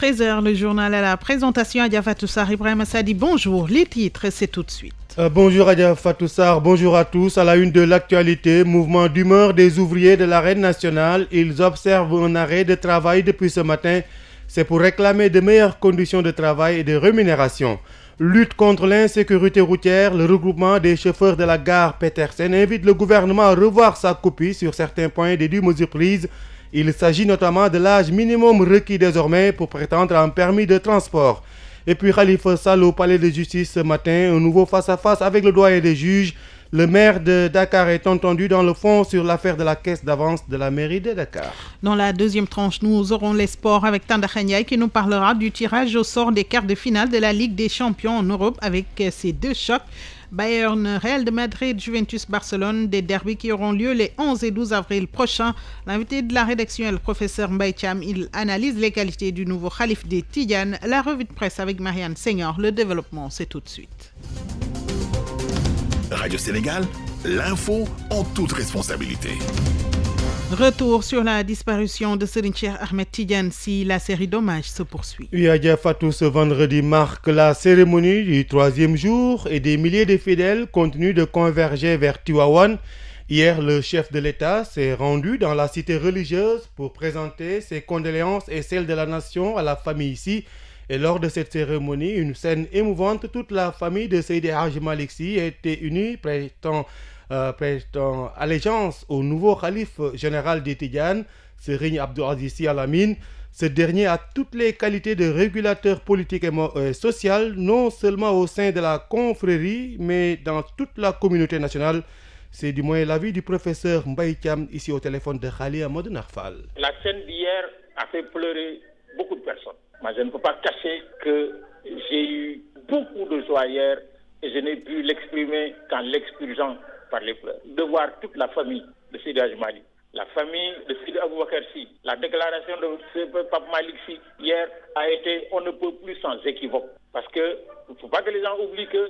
13h, le journal à la présentation. Adia Fatoussar, Ibrahim Sadi, bonjour. Les titres, c'est tout de suite. Bonjour Adia Fatoussar, bonjour à tous. À la une de l'actualité, mouvement d'humeur des ouvriers de l'arène nationale. Ils observent un arrêt de travail depuis ce matin. C'est pour réclamer de meilleures conditions de travail et de rémunération. Lutte contre l'insécurité routière, le regroupement des chauffeurs de la gare Petersen invite le gouvernement à revoir sa copie sur certains points des 10 mesures prises. Il s'agit notamment de l'âge minimum requis désormais pour prétendre à un permis de transport. Et puis Khalifa Sall au palais de justice ce matin, un nouveau face-à-face avec le doyen des juges. Le maire de Dakar est entendu dans le fond sur l'affaire de la caisse d'avance de la mairie de Dakar. Dans la deuxième tranche, nous aurons les sports avec Tanda Khanyai qui nous parlera du tirage au sort des quarts de finale de la Ligue des champions en Europe avec ces deux chocs. Bayern, Real de Madrid, Juventus, Barcelone, des derbys qui auront lieu les 11 et 12 avril prochains. L'invité de la rédaction est le professeur Mbaye Thiam. Il analyse les qualités du nouveau Khalif des Tidianes. La revue de presse avec Marianne Senghor. Le développement, c'est tout de suite. Radio Sénégal, l'info en toute responsabilité. Retour sur la disparition de Serigne Cheikh Ahmed Tidiane si la série d'hommages se poursuit. Adia Fatou, ce vendredi marque la cérémonie du 3e jour et des milliers de fidèles continuent de converger vers Tivaouane. Hier, le chef de l'État s'est rendu dans la cité religieuse pour présenter ses condoléances et celles de la nation à la famille ici. Et lors de cette cérémonie, une scène émouvante, toute la famille de Seydi Hadji Malick Sy a été unie, prêtant allégeance au nouveau calife général des Tidianes, Serigne Abdou Aziz Sy Al Amine. Ce dernier a toutes les qualités de régulateur politique et social, non seulement au sein de la confrérie, mais dans toute la communauté nationale. C'est du moins l'avis du professeur Mbaye Thiam, ici au téléphone de Khali Amadou Narfal. La scène d'hier a fait pleurer beaucoup de personnes. Moi, je ne peux pas cacher que j'ai eu beaucoup de joie hier et je n'ai pu l'exprimer qu'en l'expurgeant par les pleurs. De voir toute la famille de Seydi Hadji Malick, la famille de Seydi Aboubacar Sy, la déclaration de Pape Malick Sy hier a été on ne peut plus sans équivoque. Parce que il ne faut pas que les gens oublient que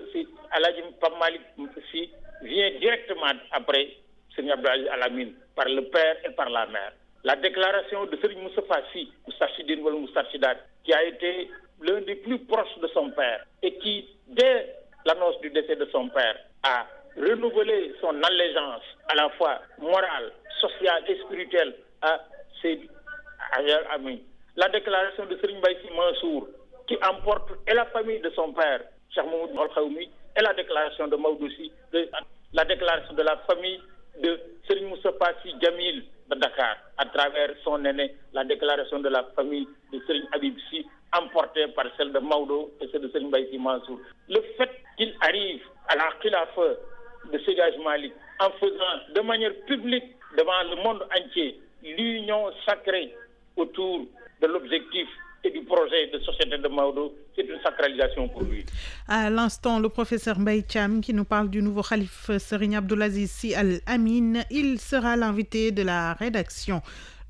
Pape Malick Sy vient directement après Serigne Abdou Aziz Al Amine par le père et par la mère. La déclaration de Serigne Moustapha Sy, Moustarchidine ou Moustarchidat, qui a été l'un des plus proches de son père et qui, dès l'annonce du décès de son père, a renouvelé son allégeance à la fois morale, sociale et spirituelle à Seydi Hadji Amine. La déclaration de Serigne Mbaye Sy Mansour, qui emporte et la famille de son père, Cheikh Mamadou Al Khaoumi, et la déclaration de Maodo Sy, la déclaration de la famille de Serigne Moustapha Sy Djamil de Dakar, à travers son aîné, la déclaration de la famille de Serigne Habib Sy, emportée par celle de Maodo et celle de Serigne Mbaye Sy Mansour. Le fait qu'il arrive à la khilafa de Seydi Hadji Malick en faisant de manière publique devant le monde entier l'union sacrée autour de l'objectif et du projet de société de Maodo, c'est une sacralisation pour lui. À l'instant, le professeur Mbaye Thiam qui nous parle du nouveau calife Serigne Abdou Aziz Sy Al Amine. Il sera l'invité de la rédaction.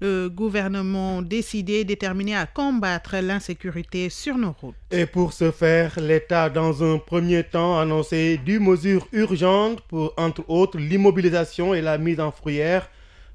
Le gouvernement décidé, déterminé à combattre l'insécurité sur nos routes. Et pour ce faire, l'État, dans un premier temps, a annoncé 10 mesures urgentes pour, entre autres, l'immobilisation et la mise en fourrière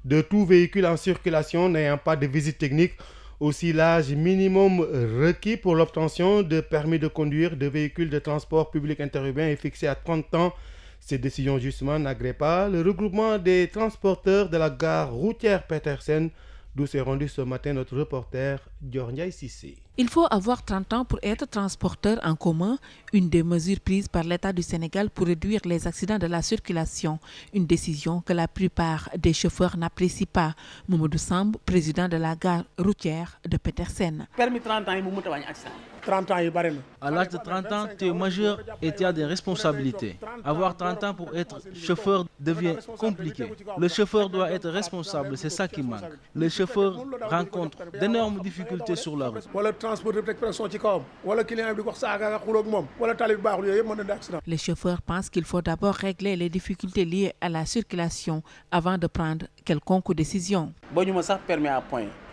de tout véhicule en circulation n'ayant pas de visite technique. Aussi, l'âge minimum requis pour l'obtention de permis de conduire de véhicules de transport public interurbain est fixé à 30 ans. Cette décision, justement, n'agrée pas le regroupement des transporteurs de la gare routière Petersen, d'où s'est rendu ce matin notre reporter Diornia Sissé. Il faut avoir 30 ans pour être transporteur en commun, une des mesures prises par l'État du Sénégal pour réduire les accidents de la circulation, une décision que la plupart des chauffeurs n'apprécient pas. Mamadou Samb, président de la gare routière de Petersen. Permis 30 ans, 30 ans, à l'âge de 30 ans, tu es majeur et tu as des responsabilités. Avoir 30 ans pour être chauffeur devient compliqué. Le chauffeur doit être responsable, c'est ça qui manque. Les chauffeurs rencontrent d'énormes difficultés sur la route. Les chauffeurs pensent qu'il faut d'abord régler les difficultés liées à la circulation avant de prendre quelconque décision.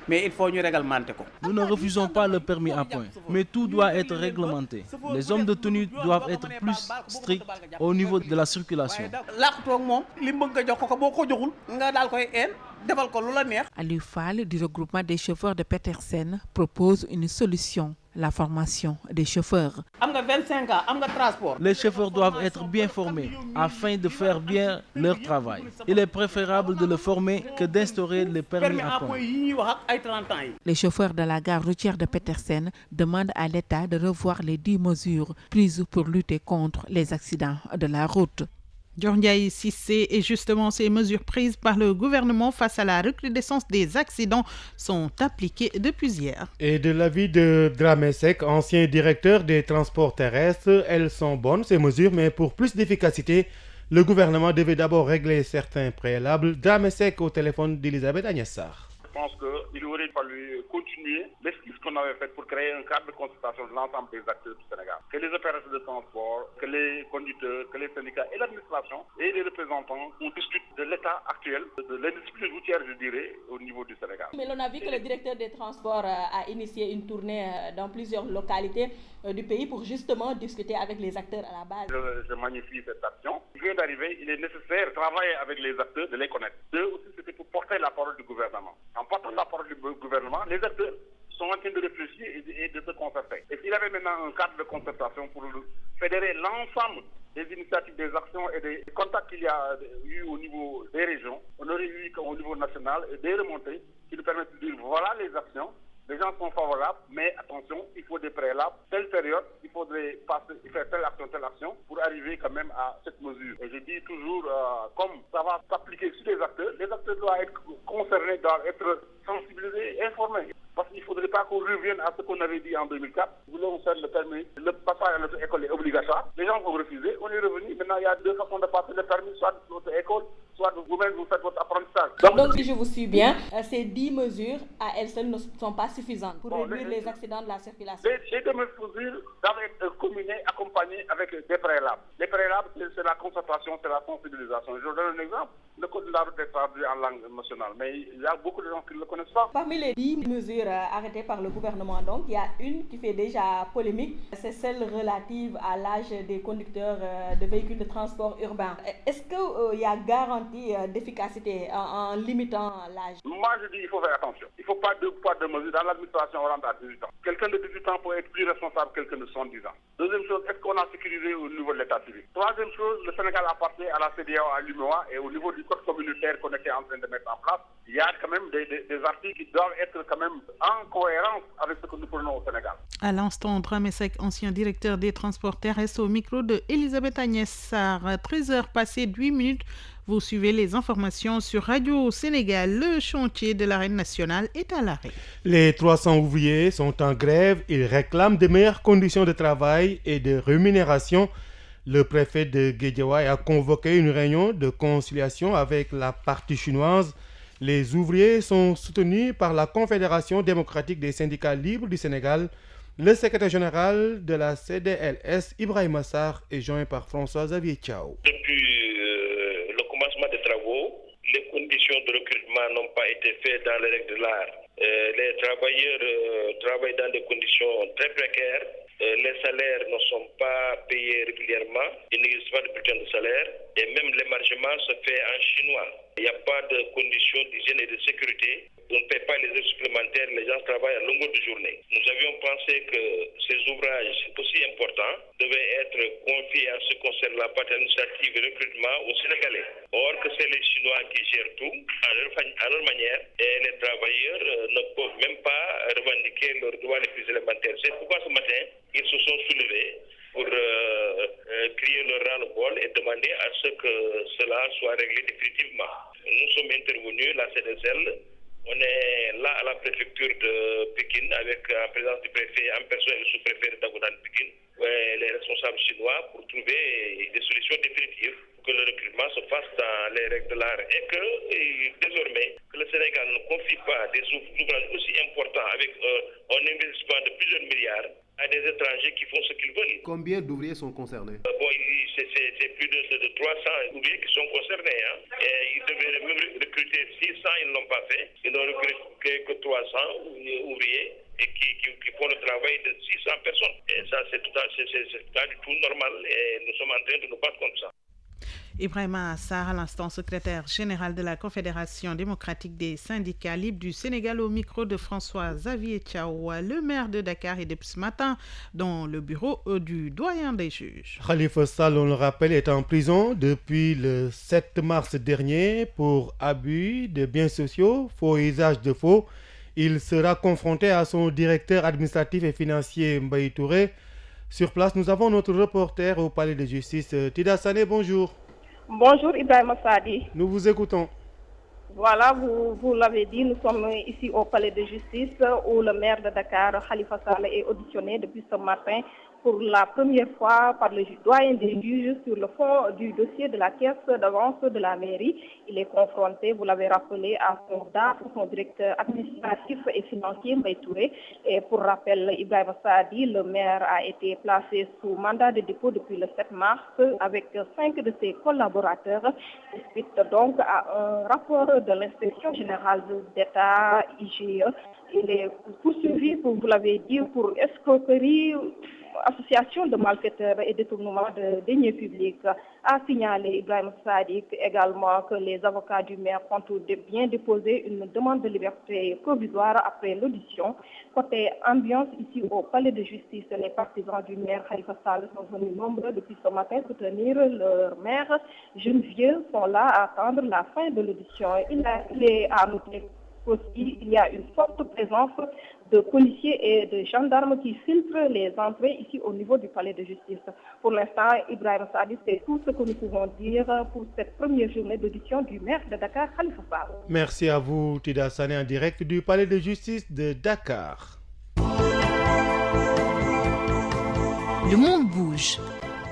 Mais il faut nous réglementer. Nous ne refusons pas le permis à point, mais tout doit être réglementé. Les hommes de tenue doivent être plus stricts au niveau de la circulation. Aliou Fall du regroupement des chauffeurs de Petersen propose une solution, la formation des chauffeurs. Les chauffeurs doivent être bien formés afin de faire bien leur travail. Il est préférable de le former que d'instaurer les permis à points. Les chauffeurs de la gare routière de Petersen demandent à l'État de revoir les 10 mesures prises pour lutter contre les accidents de la route. Diorniaï Cissé et justement ces mesures prises par le gouvernement face à la recrudescence des accidents sont appliquées depuis hier. Et de l'avis de Dramé-Sec, ancien directeur des transports terrestres, elles sont bonnes ces mesures, mais pour plus d'efficacité, le gouvernement devait d'abord régler certains préalables. Dramé-Sec au téléphone d'Elisabeth Agnès Sarr. Je pense qu'il aurait fallu continuer l'esquisse qu'on avait faite pour créer un cadre de consultation de l'ensemble des acteurs du Sénégal. Que les opérateurs de transport, que les conducteurs, que les syndicats et l'administration et les représentants, on discute de l'état actuel, de l'indiscipline routière, je dirais, au niveau du Sénégal. Mais on a vu que le directeur des transports a initié une tournée dans plusieurs localités du pays pour justement discuter avec les acteurs à la base. Je magnifie cette action. Il vient d'arriver, il est nécessaire de travailler avec les acteurs, de les connaître. Deux aussi, c'était pour porter la parole du gouvernement. En portant la parole du gouvernement, les acteurs sont en train de réfléchir et de se concerter. Et s'il y avait maintenant un cadre de concertation pour fédérer l'ensemble des initiatives, des actions et des contacts qu'il y a eu au niveau des régions, on aurait eu au niveau national des remontées qui nous permettent de dire voilà les actions. Les gens sont favorables, mais attention, il faut des préalables. Telle période, il faudrait faire telle action, pour arriver quand même à cette mesure. Et je dis toujours, comme ça va s'appliquer sur les acteurs doivent être concernés, doivent être sensibilisés, informés. Parce qu'il ne faudrait pas qu'on revienne à ce qu'on avait dit en 2004. Nous voulons faire le permis. Le passage à notre école est obligatoire. Les gens vont refuser. On est revenu. Maintenant, il y a deux façons de passer le permis, soit notre école, soit vous-même, vous faites votre apprentissage. Donc, si je vous suis bien, ces 10 mesures à elles seules ne sont pas suffisantes pour réduire les accidents de la circulation. Les 2 mesures doivent être combinées, accompagnées avec des préalables. Les préalables, c'est la concertation, c'est la sensibilisation. Je vous donne un exemple. Le code de la route est traduit en langue nationale, mais il y a beaucoup de gens qui ne le connaissent pas. Parmi les 10 mesures arrêtées par le gouvernement, donc, il y a une qui fait déjà polémique. C'est celle relative à l'âge des conducteurs de véhicules de transport urbain. Est-ce qu'il y a garantie d'efficacité en limitant l'âge? Moi, je dis qu'il faut faire attention. Il ne faut pas deux poids, deux mesures. Dans l'administration, on rentre à 18 ans. Quelqu'un de 18 ans peut être plus responsable que quelqu'un de 70 ans. Deuxième chose, est-ce qu'on a sécurisé au niveau de l'état civil? Troisième chose, le Sénégal appartient à la CEDEAO, à l'UMOA, et au niveau du code communautaire qu'on était en train de mettre en place, il y a quand même des articles qui doivent être quand même en cohérence avec ce que nous prenons au Sénégal. À l'instant, Dramé-Sec, ancien directeur des transports terrestres, au micro de Elisabeth Agnès Sarr. 13h passées 8 minutes. Vous suivez les informations sur Radio Sénégal. Le chantier de l'arène nationale est à l'arrêt. Les 300 ouvriers sont en grève. Ils réclament de meilleures conditions de travail et de rémunération. Le préfet de Guédiawaye a convoqué une réunion de conciliation avec la partie chinoise. Les ouvriers sont soutenus par la Confédération démocratique des syndicats libres du Sénégal. Le secrétaire général de la CDLS, Ibrahima Sarr, est joint par François-Xavier Thiaw. Depuis le commencement des travaux, les conditions de recrutement n'ont pas été faites dans les règles de l'art. Les travailleurs travaillent dans des conditions très précaires. Les salaires ne sont pas payés régulièrement. Il n'existe pas de bulletin de salaire. Et même l'émargement se fait en chinois. Il n'y a pas de conditions d'hygiène et de sécurité. On ne paie pas les heures supplémentaires. Les gens travaillent à longueur de journée. Nous avions pensé que ces ouvrages aussi importants devaient être confiés en ce qui concerne la partie administrative et recrutement aux Sénégalais. Or que c'est les Chinois qui gèrent tout à leur manière. Et les travailleurs ne peuvent même pas revendiquer leurs droits les plus élémentaires. C'est pourquoi ce matin, ils se sont soulevés pour crier leur ras-le-bol et demander à ce que cela soit réglé définitivement. Nous sommes intervenus, la CDSL, on est là à la préfecture de Pékin avec la présence du préfet en personne et le sous-préfet de Dagodan Pékin, les responsables chinois pour trouver des solutions définitives pour que le recrutement se fasse dans les règles de l'art et que désormais que le Sénégal ne confie pas des ouvrages aussi importants avec un investissement de plusieurs milliards à des étrangers qui font ce qu'ils veulent. Combien d'ouvriers sont concernés? C'est plus de 300 ouvriers qui sont concernés. Et ils devaient même recruter 600, ils ne l'ont pas fait. Ils n'ont recruté que 300 ouvriers et qui font le travail de 600 personnes. Et ça, c'est pas du tout normal et nous sommes en train de nous battre contre ça. Ibrahima Assar, à l'instant secrétaire général de la Confédération démocratique des syndicats libres du Sénégal, au micro de François-Xavier Thiaw. Le maire de Dakar est depuis ce matin dans le bureau du doyen des juges. Khalifa Sall, on le rappelle, est en prison depuis le 7 mars dernier pour abus de biens sociaux, faux usage de faux. Il sera confronté à son directeur administratif et financier Mbaye Touré. Sur place, nous avons notre reporter au palais de justice, Tida Sané, bonjour. Bonjour Ibrahima Sadi. Nous vous écoutons. Voilà, vous l'avez dit, nous sommes ici au palais de justice où le maire de Dakar, Khalifa Sall, est auditionné depuis ce matin pour la première fois par le doyen des juges sur le fond du dossier de la caisse d'avance de la mairie. Il est confronté, vous l'avez rappelé, à son DAF, son directeur administratif et financier Mbaye Touré. Et pour rappel, Ibrahima Sadi, le maire a été placé sous mandat de dépôt depuis le 7 mars avec 5 de ses collaborateurs, suite donc à un rapport de l'inspection générale d'État IGE. Il est poursuivi, vous l'avez dit, pour escroquerie, association de malfaiteurs et détournement de deniers publics. A signalé Ibrahima Sadiq également que les avocats du maire comptent bien déposer une demande de liberté provisoire après l'audition. Côté ambiance, ici au palais de justice, les partisans du maire Khalifa Sall sont venus nombreux depuis ce matin soutenir leur maire. Jeunes vieux sont là à attendre la fin de l'audition. Il est à noter aussi, il y a une forte présence de policiers et de gendarmes qui filtrent les entrées ici au niveau du palais de justice. Pour l'instant, Ibrahima Sadi, c'est tout ce que nous pouvons dire pour cette première journée d'audition du maire de Dakar, Khalifa Sall. Merci à vous, Tida Sané, en direct du palais de justice de Dakar. Le monde bouge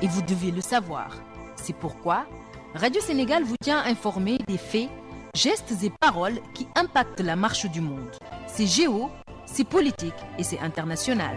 et vous devez le savoir. C'est pourquoi Radio Sénégal vous tient informé des faits, gestes et paroles qui impactent la marche du monde. C'est géo, c'est politique et c'est international.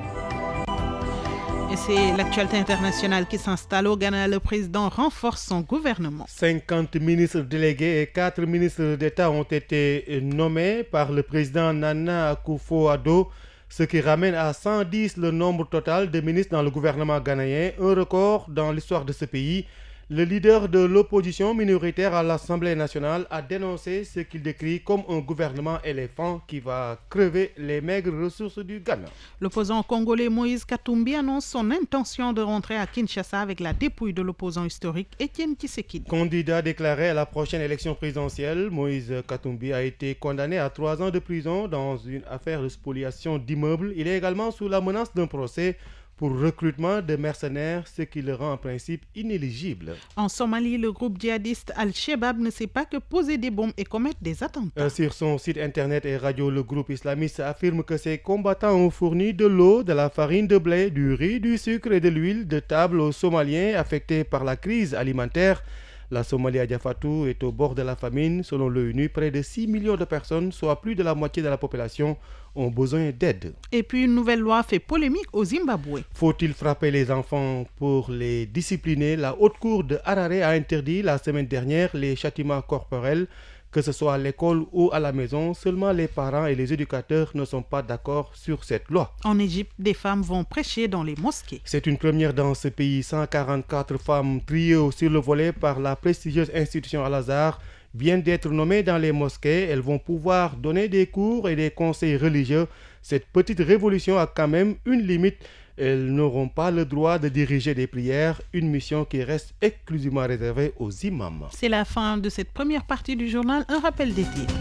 Et c'est l'actualité internationale qui s'installe au Ghana. Le président renforce son gouvernement. 50 ministres délégués et 4 ministres d'État ont été nommés par le président Nana Akufo-Addo, ce qui ramène à 110 le nombre total de ministres dans le gouvernement ghanéen, un record dans l'histoire de ce pays. Le leader de l'opposition minoritaire à l'Assemblée nationale a dénoncé ce qu'il décrit comme un gouvernement éléphant qui va crever les maigres ressources du Ghana. L'opposant congolais Moïse Katumbi annonce son intention de rentrer à Kinshasa avec la dépouille de l'opposant historique Étienne Tshisekedi. Candidat déclaré à la prochaine élection présidentielle, Moïse Katumbi a été condamné à 3 ans de prison dans une affaire de spoliation d'immeubles. Il est également sous la menace d'un procès pour recrutement de mercenaires, ce qui le rend en principe inéligible. En Somalie, le groupe djihadiste Al-Shabaab ne sait pas que poser des bombes et commettre des attentats. Sur son site internet et radio, le groupe islamiste affirme que ses combattants ont fourni de l'eau, de la farine de blé, du riz, du sucre et de l'huile de table aux Somaliens affectés par la crise alimentaire. La Somalie Adjafatou est au bord de la famine. Selon l'ONU, près de 6 millions de personnes, soit plus de la moitié de la population, ont besoin d'aide. Et puis une nouvelle loi fait polémique au Zimbabwe. Faut-il frapper les enfants pour les discipliner? La haute cour de Harare a interdit la semaine dernière les châtiments corporels. Que ce soit à l'école ou à la maison, seulement les parents et les éducateurs ne sont pas d'accord sur cette loi. En Égypte, des femmes vont prêcher dans les mosquées. C'est une première dans ce pays. 144 femmes triées sur le volet par la prestigieuse institution Al-Azhar viennent d'être nommées dans les mosquées. Elles vont pouvoir donner des cours et des conseils religieux. Cette petite révolution a quand même une limite. Elles n'auront pas le droit de diriger des prières, une mission qui reste exclusivement réservée aux imams. C'est la fin de cette première partie du journal. Un rappel des titres.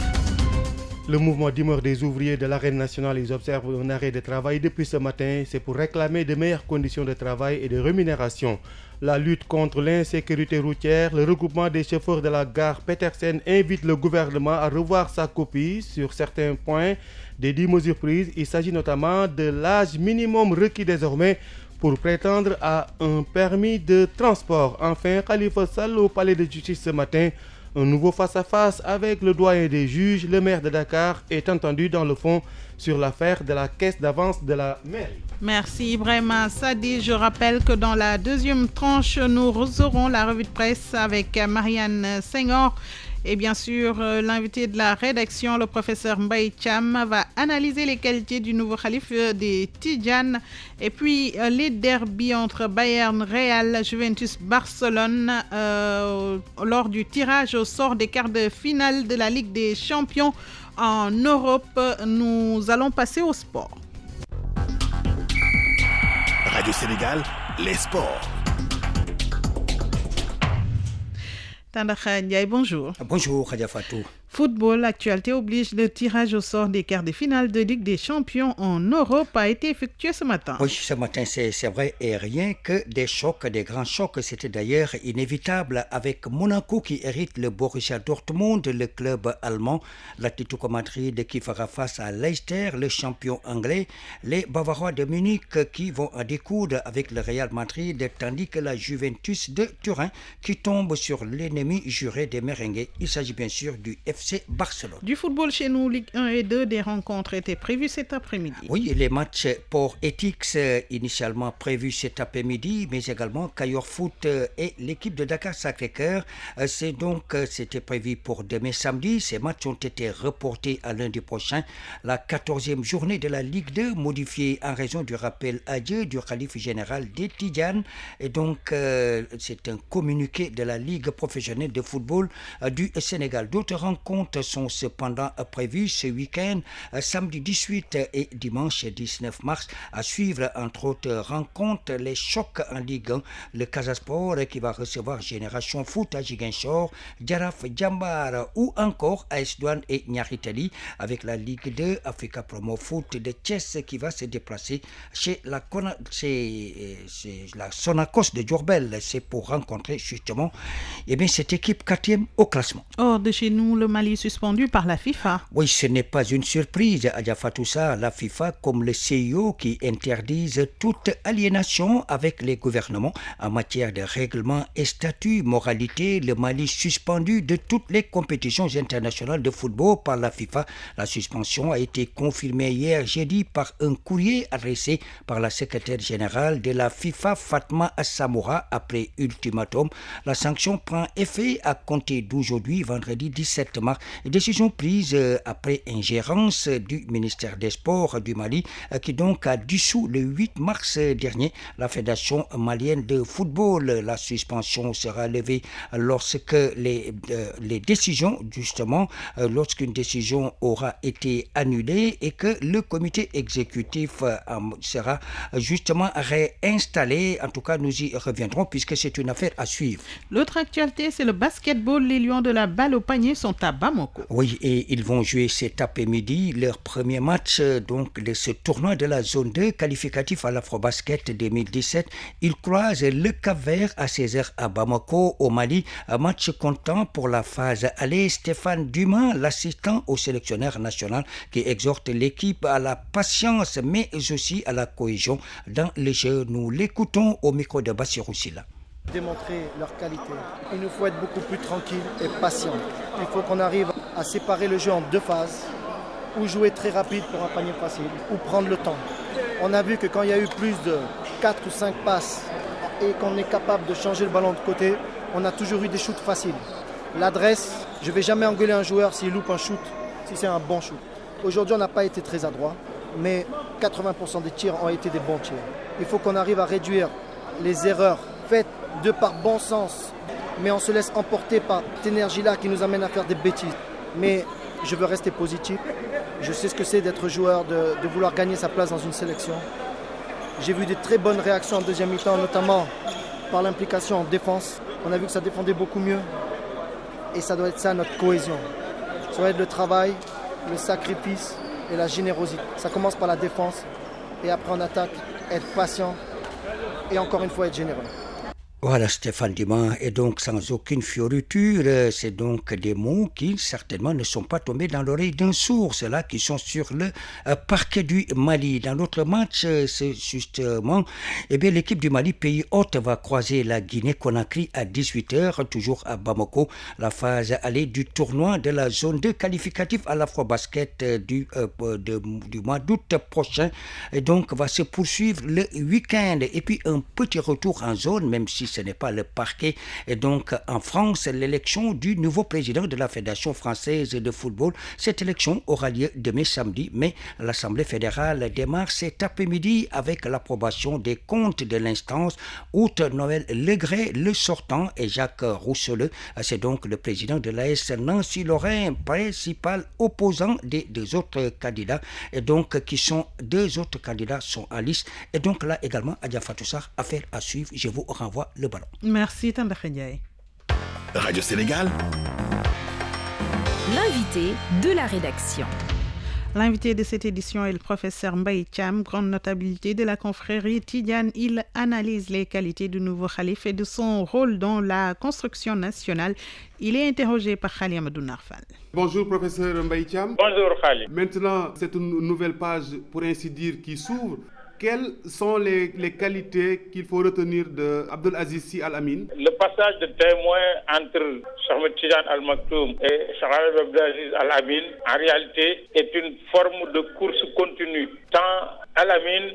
Le mouvement d'humeur des ouvriers de l'arène nationale, ils observent un arrêt de travail depuis ce matin. C'est pour réclamer de meilleures conditions de travail et de rémunération. La lutte contre l'insécurité routière, le regroupement des chauffeurs de la gare Petersen invite le gouvernement à revoir sa copie sur certains points des 10 mesures prises. Il s'agit notamment de l'âge minimum requis désormais pour prétendre à un permis de transport. Enfin, Khalifa Sall au palais de justice ce matin. Un nouveau face-à-face avec le doyen des juges. Le maire de Dakar est entendu dans le fond sur l'affaire de la caisse d'avance de la mairie. Merci Ibrahima Sadi. Je rappelle que dans la deuxième tranche, nous aurons la revue de presse avec Marianne Senghor. Et bien sûr, l'invité de la rédaction, le professeur Mbaye Thiam, va analyser les qualités du nouveau khalife des Tidjanes. Et puis, les derbies entre Bayern, Real, Juventus, Barcelone lors du tirage au sort des quarts de finale de la Ligue des Champions en Europe. Nous allons passer au sport. Radio Sénégal, les sports. Tandakha Ndiaye, bonjour. Bonjour, Khadija Fatou. Football, l'actualité oblige, le tirage au sort des quarts de finale de Ligue des Champions en Europe a été effectué ce matin. Oui, ce matin, c'est vrai, et rien que des chocs, des grands chocs. C'était d'ailleurs inévitable avec Monaco qui hérite le Borussia Dortmund, le club allemand, l'Atlético Madrid qui fera face à Leicester, le champion anglais, les Bavarois de Munich qui vont en découdre avec le Real Madrid, tandis que la Juventus de Turin qui tombe sur l'ennemi juré des merengues. Il s'agit bien sûr du FC Barcelone. Du football chez nous, Ligue 1 et 2, des rencontres étaient prévues cet après-midi. Oui, les matchs Port Ethics initialement prévus cet après-midi, mais également Cayor Foot et l'équipe de Dakar Sacré-Cœur. C'était prévu pour demain samedi. Ces matchs ont été reportés à lundi prochain. La 14e journée de la Ligue 2, modifiée en raison du rappel à Dieu du khalife général des Tidjanes. Et donc, c'est un communiqué de la Ligue professionnelle de football du Sénégal. D'autres rencontres sont cependant prévues ce week-end, samedi 18 et dimanche 19 mars, à suivre entre autres rencontres les chocs en Ligue 1, le Casa Sport qui va recevoir Génération Foot à Ziguinchor, Jaraaf Jambar ou encore AS Douanes et Niary Tally, avec la Ligue 2 Africa Promo Foot de Thiès qui va se déplacer chez la Sonacos de Diourbel. C'est pour rencontrer justement cette équipe 4e au classement. Hors de chez nous, le Mali suspendu par la FIFA. Oui, ce n'est pas une surprise, Adja Fatoussa. La FIFA, comme le CIO, qui interdisent toute aliénation avec les gouvernements en matière de règlement et statut, moralité. Le Mali suspendu de toutes les compétitions internationales de football par la FIFA. La suspension a été confirmée hier jeudi par un courrier adressé par la secrétaire générale de la FIFA, Fatma Assamoura, après ultimatum. La sanction prend effet à compter d'aujourd'hui, vendredi 17 mars. Décision prise après ingérence du ministère des Sports du Mali qui donc a dissous le 8 mars dernier la Fédération malienne de football. La suspension sera levée lorsque les décisions, justement, lorsqu'une décision aura été annulée et que le comité exécutif sera justement réinstallé. En tout cas, nous y reviendrons puisque c'est une affaire à suivre. L'autre actualité, c'est le basketball. Les Lions de la balle au panier sont à Bamako. Oui, et ils vont jouer cet après-midi leur premier match de ce tournoi de la zone 2 qualificatif à l'Afrobasket 2017. Ils croisent le Cap-Vert à 16h à Bamako au Mali. Un match comptant pour la phase aller. Stéphane Dumas, l'assistant au sélectionneur national, qui exhorte l'équipe à la patience mais aussi à la cohésion dans les jeux. Nous l'écoutons au micro de Bassirou Silla. Démontrer leur qualité. Il nous faut être beaucoup plus tranquille et patient. Il faut qu'on arrive à séparer le jeu en deux phases, ou jouer très rapide pour un panier facile, ou prendre le temps. On a vu que quand il y a eu plus de 4 ou 5 passes et qu'on est capable de changer le ballon de côté, on a toujours eu des shoots faciles. L'adresse, je ne vais jamais engueuler un joueur s'il loupe un shoot, si c'est un bon shoot. Aujourd'hui, on n'a pas été très adroit, mais 80% des tirs ont été des bons tirs. Il faut qu'on arrive à réduire les erreurs faites de par bon sens, mais on se laisse emporter par cette énergie-là qui nous amène à faire des bêtises. Mais je veux rester positif. Je sais ce que c'est d'être joueur, de vouloir gagner sa place dans une sélection. J'ai vu de très bonnes réactions en deuxième mi-temps, notamment par l'implication en défense. On a vu que ça défendait beaucoup mieux. Et ça doit être ça notre cohésion. Ça doit être le travail, le sacrifice et la générosité. Ça commence par la défense et après on attaque, être patient et encore une fois être généreux. Voilà Stéphane Dumas, et donc sans aucune fioriture, c'est donc des mots qui certainement ne sont pas tombés dans l'oreille d'un sourd, ceux-là qui sont sur le parquet du Mali. Dans l'autre match, c'est justement, l'équipe du Mali, pays hôte, va croiser la Guinée-Conakry à 18h, toujours à Bamako, la phase aller du tournoi de la zone 2 qualificatif à l'Afrobasket du mois d'août prochain, et donc va se poursuivre le week-end, et puis un petit retour en zone, même si si ce n'est pas le parquet. Et donc en France, l'élection du nouveau président de la Fédération française de football, cette élection aura lieu demain samedi, mais l'Assemblée fédérale démarre cet après-midi avec l'approbation des comptes de l'instance. Outre Noël Legré, le sortant, et Jacques Rousseleux, c'est donc le président de l'AS Nancy-Lorrain, principal opposant des deux autres candidats, et donc deux autres candidats sont en liste. Et donc là également, Adja Fatou Sarr, affaire à suivre. Je vous renvoie le ballon. Merci Tandakha Ndiaye. Radio Sénégal. L'invité de la rédaction. L'invité de cette édition est le professeur Mbaye Thiam, grande notabilité de la confrérie Tidiane. Il analyse les qualités du nouveau khalife et de son rôle dans la construction nationale. Il est interrogé par Khali Amadou Narfal. Bonjour professeur Mbaye Thiam. Bonjour Khali. Maintenant, c'est une nouvelle page, pour ainsi dire, qui s'ouvre. Quelles sont les qualités qu'il faut retenir de Abdul Aziz Sy Al Amin? Le passage de témoin entre Cheikh Tidiane Al Maktoum et Cheikh Abdul Aziz Al Amin, en réalité, est une forme de course continue. Tant Al Amin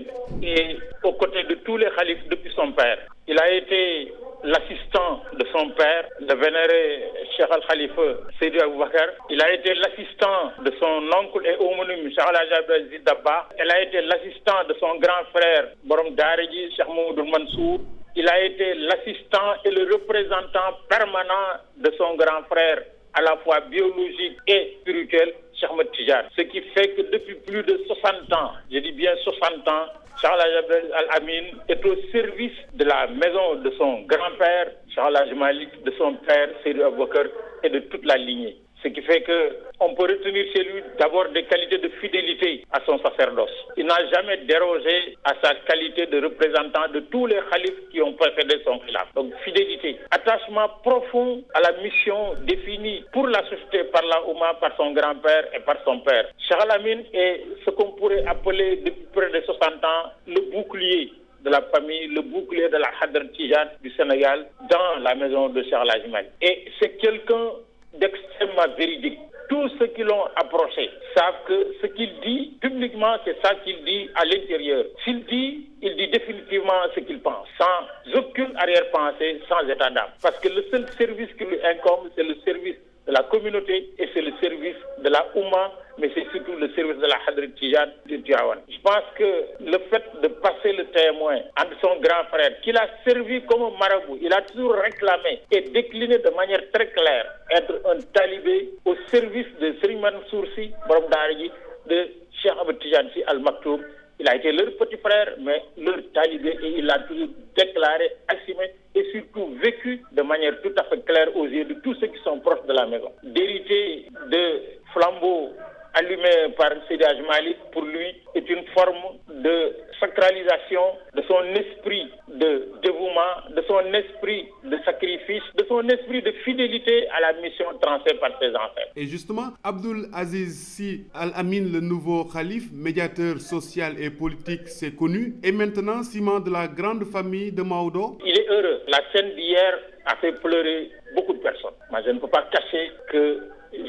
est aux côtés de tous les khalifes depuis son père. Il a été l'assistant de son père, le vénéré Cheikh Al-Khalifa Seydi Aboubakar. Il a été l'assistant de son oncle et homonyme Cheikh Al-Abdul Aziz Dabakh. Il a été l'assistant de son grand frère Borom Dareji, Cheikh Mouhamadoul Mansour. Il a été l'assistant et le représentant permanent de son grand frère, à la fois biologique et spirituel, Cheikh Ahmed Tidiane. Ce qui fait que depuis plus de 60 ans, je dis bien 60 ans, Cheikh Al Amin est au service de la maison de son grand-père, Cheikh Al Malik, de son père, Seydi Aboubakar, et de toute la lignée. Ce qui fait qu'on peut retenir chez lui d'abord des qualités de fidélité à son sacerdoce. Il n'a jamais dérogé à sa qualité de représentant de tous les khalifes qui ont précédé son khilaf. Donc fidélité, attachement profond à la mission définie pour la société par la Oumma, par son grand-père et par son père. Cheikh Al Amin est ce qu'on pourrait appeler depuis près de 60 ans le bouclier de la famille, le bouclier de la Hadr Tijan du Sénégal dans la maison de Cheikh Al Malik. Et c'est quelqu'un d'extrêmement véridique. Tous ceux qui l'ont approché savent que ce qu'il dit publiquement, c'est ça qu'il dit à l'intérieur. S'il dit, il dit définitivement ce qu'il pense, sans aucune arrière-pensée, sans état d'âme. Parce que le seul service qui lui incombe, c'est le service de la communauté et c'est le service de la Oumma, mais c'est surtout le service de la Hadr Tijan de Tivaouane. Je pense que le fait de passer le témoin entre son grand frère, qu'il a servi comme un marabout, il a toujours réclamé et décliné de manière très claire être un talibé au service de Serigne Mansour Sy, Borom Daara ji, de Cheikh Ahmed Tidiane Sy Al Maktoum. Il a été leur petit frère, mais leur talibé, et il l'a toujours déclaré, assumé et surtout vécu de manière tout à fait claire aux yeux de tous ceux qui sont proches de la maison. D'hériter de flambeaux allumé par Seydi Hadji Malick, pour lui, est une forme de sacralisation de son esprit de dévouement, de son esprit de sacrifice, de son esprit de fidélité à la mission transmise par ses ancêtres. Et justement, Abdul Aziz Sy Al Amin, le nouveau calife, médiateur social et politique, c'est connu, et maintenant ciment de la grande famille de Maodo. Il est heureux. La scène d'hier a fait pleurer beaucoup de personnes. Moi, je ne peux pas cacher que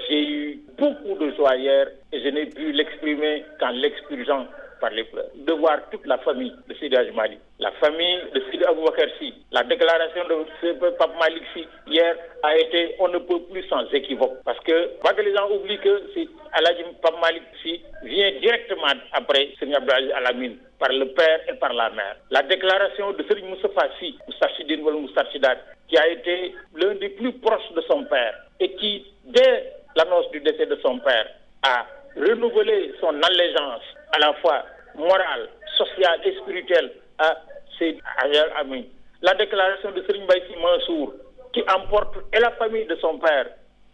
j'ai eu beaucoup de joie hier et je n'ai pu l'exprimer qu'en l'expurgeant par les pleurs. De voir toute la famille de Seydi Hadji Malick, la famille de Seydi Aboubakar Sy, la déclaration de Pape Malick Sy hier a été, on ne peut plus sans équivoque. Parce que les gens oublient que Pape Malick Sy vient directement après Serigne Abdou Aziz Al Amin, par le père et par la mère. La déclaration de Serigne Moustapha Sy, Moustarchidine ou Moustarchidat, qui a été l'un des plus proches de son père et qui, dès l'annonce du décès de son père, a renouvelé son allégeance à la fois morale, sociale et spirituelle à Seydi Hadji Amin. La déclaration de Serigne Mbaye Sy Mansour, qui emporte et la famille de son père,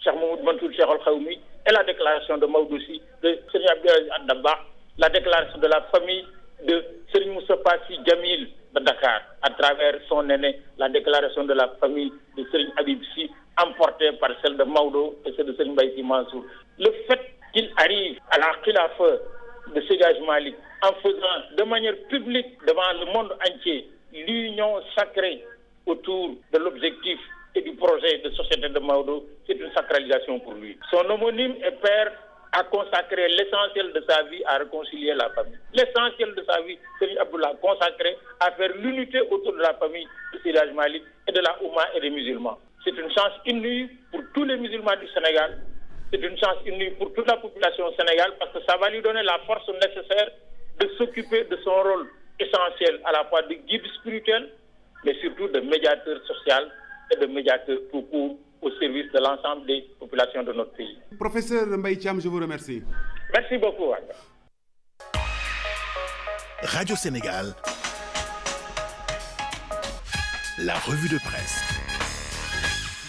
Cheikh Mouhamadoul Mansour Cheikh Al-Khaoumi, et la déclaration de Maodo Sy, de Serigne Abdou Aziz Dabakh, la déclaration de la famille de Serigne Moustapha Sy Djamil de Dakar, à travers son aîné, la déclaration de la famille de Serigne Habib Sy, emportée par celle de Maodo et celle de Serigne Mbaye Sy Mansour. Le fait qu'il arrive à la khilafa de Seydi Hadji Malick en faisant de manière publique devant le monde entier l'union sacrée autour de l'objectif et du projet de société de Maodo, c'est une sacralisation pour lui. Son homonyme et père a consacré l'essentiel de sa vie à réconcilier la famille. L'essentiel de sa vie, Serigne Abdou l'a consacré à faire l'unité autour de la famille de Seydi Hadji Malick et de la Oumma et des musulmans. C'est une chance inouïe pour tous les musulmans du Sénégal. C'est une chance inouïe pour toute la population sénégalaise parce que ça va lui donner la force nécessaire de s'occuper de son rôle essentiel à la fois de guide spirituel, mais surtout de médiateur social et de médiateur tout court au service de l'ensemble des populations de notre pays. Professeur Mbaye Thiam, je vous remercie. Merci beaucoup. Radio Sénégal, la revue de presse.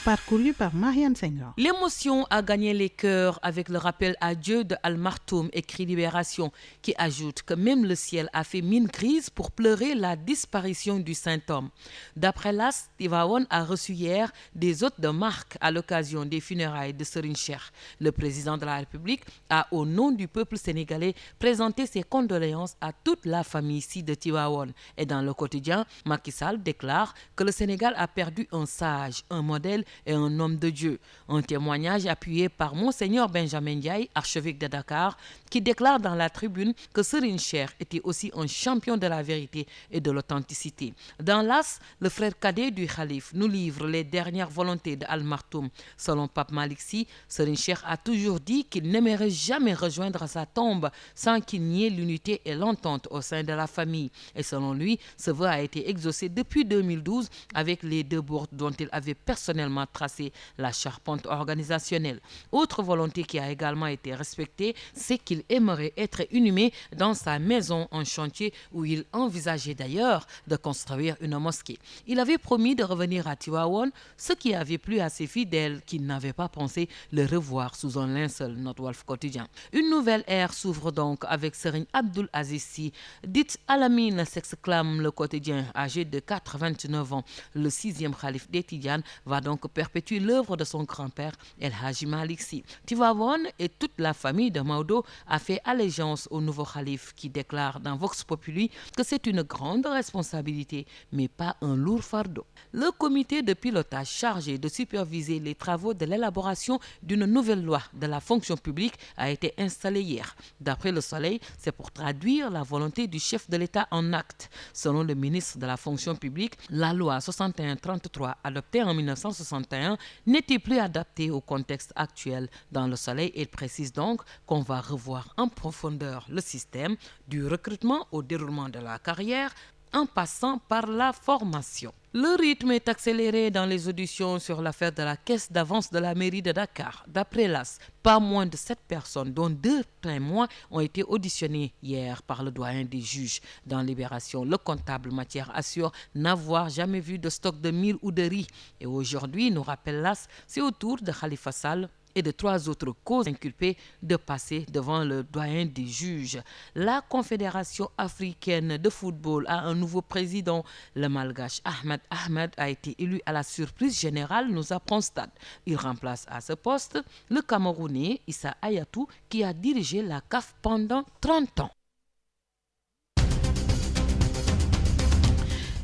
Parcouru par Marianne Senghor. L'émotion a gagné les cœurs avec le rappel à Dieu de Al-Martoum, écrit Libération, qui ajoute que même le ciel a fait mine grise pour pleurer la disparition du Saint-Homme. D'après l'AS, Tivaouane a reçu hier des hôtes de marque à l'occasion des funérailles de Serigne Cheikh. Le président de la République a, au nom du peuple sénégalais, présenté ses condoléances à toute la famille ici de Tivaouane. Et dans le quotidien, Macky Sall déclare que le Sénégal a perdu un sage, un modèle et un homme de Dieu. Un témoignage appuyé par Monseigneur Benjamin Ndiaye, archevêque de Dakar, qui déclare dans la tribune que Serigne Cheikh était aussi un champion de la vérité et de l'authenticité. Dans l'AS, le frère cadet du Khalif nous livre les dernières volontés de Al-Martoum. Selon Pape Malick Sy, Serigne Cheikh a toujours dit qu'il n'aimerait jamais rejoindre sa tombe sans qu'il n'y ait l'unité et l'entente au sein de la famille. Et selon lui, ce vœu a été exaucé depuis 2012 avec les 2 bourdes dont il avait personnellement tracé la charpente organisationnelle. Autre volonté qui a également été respectée, c'est qu'il aimerait être inhumé dans sa maison en chantier où il envisageait d'ailleurs de construire une mosquée. Il avait promis de revenir à Tivaouane, ce qui avait plu à ses fidèles qui n'avaient pas pensé le revoir sous un linceul, note Walf Quotidien. Une nouvelle ère s'ouvre donc avec Serigne Abdoul Aziz Sy. Dite Alamine, s'exclame le quotidien, âgé de 89 ans. Le 6e khalife des Tidianes va donc perpétue l'œuvre de son grand-père El Hadji Malick Sy. Tivaouane et toute la famille de Maodo a fait allégeance au nouveau khalife qui déclare dans Vox Populi que c'est une grande responsabilité mais pas un lourd fardeau. Le comité de pilotage chargé de superviser les travaux de l'élaboration d'une nouvelle loi de la fonction publique a été installé hier. D'après Le Soleil, c'est pour traduire la volonté du chef de l'État en actes. Selon le ministre de la fonction publique, la loi 61-33 adoptée en 1961 n'était plus adaptée au contexte actuel. Dans Le Soleil, il précise donc qu'on va revoir en profondeur le système du recrutement au déroulement de la carrière en passant par la formation. Le rythme est accéléré dans les auditions sur l'affaire de la caisse d'avance de la mairie de Dakar. D'après l'AS, pas moins de 7 personnes, dont 2 témoins, ont été auditionnées hier par le doyen des juges. Dans Libération, le comptable matière assure n'avoir jamais vu de stock de mil ou de riz. Et aujourd'hui, nous rappelle l'AS, c'est au tour de Khalifa Sall et de 3 autres causes inculpées de passer devant le doyen des juges. La Confédération africaine de football a un nouveau président. Le malgache Ahmed a été élu à la surprise générale, nous apprend Stade. Il remplace à ce poste le Camerounais Issa Hayatou qui a dirigé la CAF pendant 30 ans.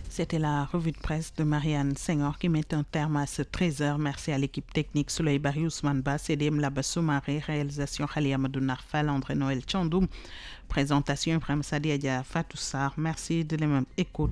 C'était la revue de presse de Marianne Senghor qui met un terme à ce 13h. Merci à l'équipe technique Souley Bari, Ousmane Ba, Cédem Labassoumare, réalisation Khali Amadou Narfal, André Noël Tchandoum, présentation Ibrahim Sadi Adia Fatou Sarr. Merci de la même écoute.